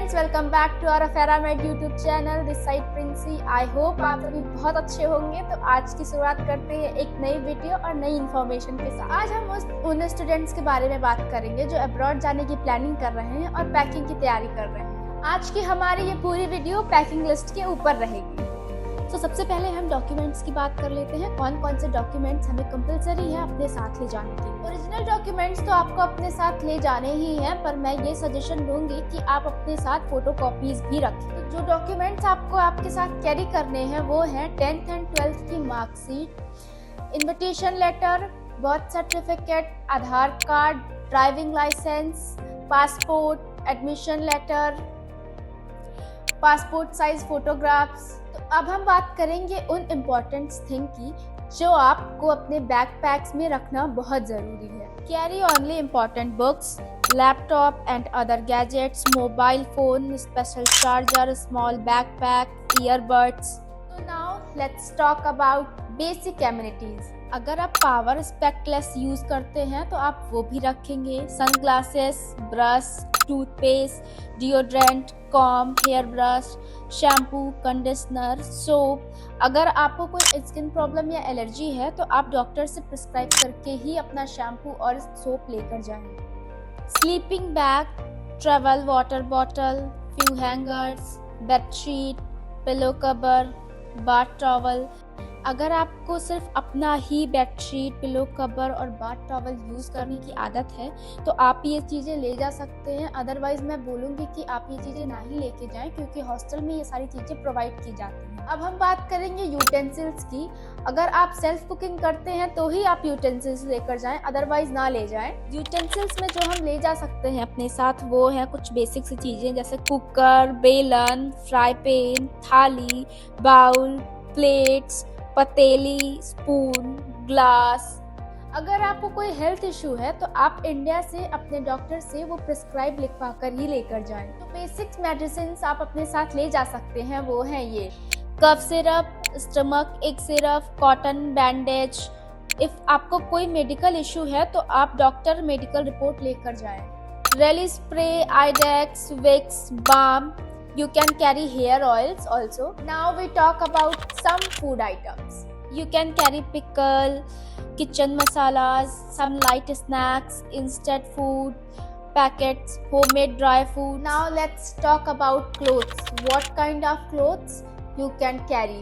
Friends, welcome back to our फेरामेड YouTube channel. This side Princy. I hope आप सभी बहुत अच्छे होंगे। तो आज की शुरुआत करते हैं एक नई वीडियो और नई इन्फॉर्मेशन के साथ। आज हम उन स्टूडेंट्स के बारे में बात करेंगे जो अब्रॉड जाने की प्लानिंग कर रहे हैं और पैकिंग की तैयारी कर रहे हैं। आज की हमारी ये पूरी वीडियो पैकिंग लिस्ट के ऊपर रहेगी। तो सबसे पहले हम डॉक्यूमेंट्स की बात कर लेते हैं। कौन कौन से डॉक्यूमेंट्स हमें कंपलसरी है अपने साथ ले जाने के लिए। ओरिजिनल डॉक्यूमेंट्स तो आपको अपने साथ ले जाने ही हैं, पर मैं ये सजेशन दूंगी कि आप अपने साथ फोटोकॉपीज भी रखें। तो जो डॉक्यूमेंट्स आपको आपके साथ कैरी करने हैं वो हैं 10th एंड 12th की marksheet, invitation letter, birth certificate, Aadhaar card, driving licence, passport, admission letter, passport size photographs. तो अब हम बात करेंगे उन इम्पोर्टेंट थिंग की जो आपको अपने बैकपैक्स में रखना बहुत ज़रूरी है। Carry only important books, laptop and other gadgets, mobile phone, special charger, small backpack, earbuds. तो now let's talk about basic amenities. अगर आप पावर स्पेक्टलेस यूज करते हैं तो आप वो भी रखेंगे। Sunglasses, brush, toothpaste, deodorant, comb, hair brush, shampoo, conditioner, soap. अगर आपको कोई स्किन प्रॉब्लम या एलर्जी है तो आप डॉक्टर से प्रिस्क्राइब करके ही अपना शैम्पू और सोप लेकर जाएं। Sleeping bag, travel water bottle, few hangers, bedsheet, pillow cover, bath towel. अगर आपको सिर्फ अपना ही बेडशीट, पिलो कवर और बाथ टॉवल यूज़ करने की आदत है तो आप ये चीज़ें ले जा सकते हैं। अदरवाइज़ मैं बोलूँगी कि आप ये चीज़ें ना ही लेके जाएं, क्योंकि हॉस्टल में ये सारी चीज़ें प्रोवाइड की जाती हैं। अब हम बात करेंगे यूटेंसिल्स की। अगर आप सेल्फ कुकिंग करते हैं तो ही आप यूटेंसिल्स लेकर जाएं, अदरवाइज ना ले जाएं। यूटेंसिल्स में जो हम ले जा सकते हैं अपने साथ वो हैं कुछ बेसिक सी चीज़ें, जैसे कुकर, बेलन, फ्राई पैन, थाली, बाउल, प्लेट्स, पतीली, स्पून, ग्लास। अगर आपको कोई हेल्थ इशू है तो आप इंडिया से अपने डॉक्टर से वो प्रिस्क्राइब लिखवा कर ही लेकर जाएं। तो बेसिक्स मेडिसिन आप अपने साथ ले जा सकते हैं, वो हैं ये कफ सिरप, स्टमक एक सिरप, कॉटन बैंडेज। इफ आपको कोई मेडिकल इशू है तो आप डॉक्टर मेडिकल रिपोर्ट लेकर जाएं। Reli spray, Iodex, Vicks, balm. You can carry hair oils also. Now we talk about some food items. You can carry pickle, kitchen masalas, some light snacks, instant food, packets, homemade dry food. Now let's talk about clothes. What kind of clothes you can carry?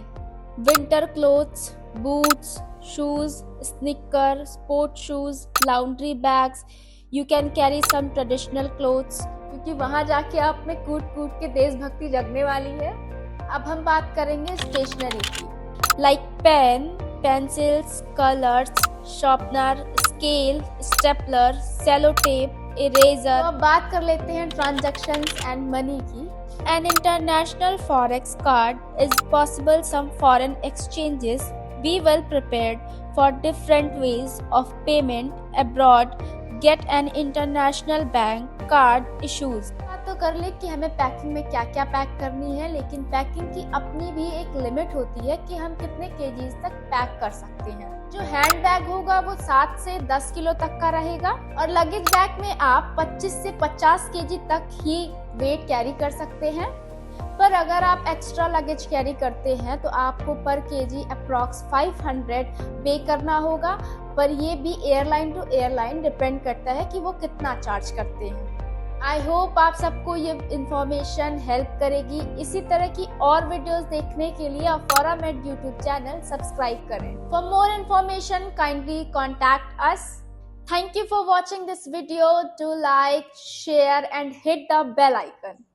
Winter clothes, boots, shoes, sneaker, sport shoes, laundry bags. You can carry some traditional clothes. क्योंकि वहाँ जाके आप में कूट कूट के देशभक्ति जगने वाली है। अब हम बात करेंगे स्टेशनरी की, like pen, pencils, colours, sharpener, scale, stapler, cello tape, eraser. तो अब बात कर लेते हैं ट्रांजैक्शंस एंड मनी की। An international forex card is possible. Some foreign exchanges be well prepared for different ways of payment abroad. Get an international bank card issues. बात तो कर ले कि हमें पैकिंग में क्या क्या पैक करनी है, लेकिन पैकिंग की अपनी भी एक लिमिट होती है कि हम कितने केजीज तक पैक कर सकते हैं। जो हैंड बैग होगा वो 7 से 10 किलो तक का रहेगा और लगेज बैग में आप 25 से 50 केजी तक ही वेट कैरी कर सकते हैं। पर अगर आप एक्स्ट्रा लगेज कैरी करते हैं तो आपको पर केजी अप्रॉक्स 500 पे करना होगा। पर ये भी एयरलाइन टू एयरलाइन डिपेंड करता है कि वो कितना चार्ज करते हैं। आई होप आप सबको ये इंफॉर्मेशन हेल्प करेगी। इसी तरह की और वीडियोस देखने के लिए आप फेरामेड यूट्यूब चैनल सब्सक्राइब करें। For more information kindly contact us. Thank you for watching this video. Do like, share and hit the bell icon.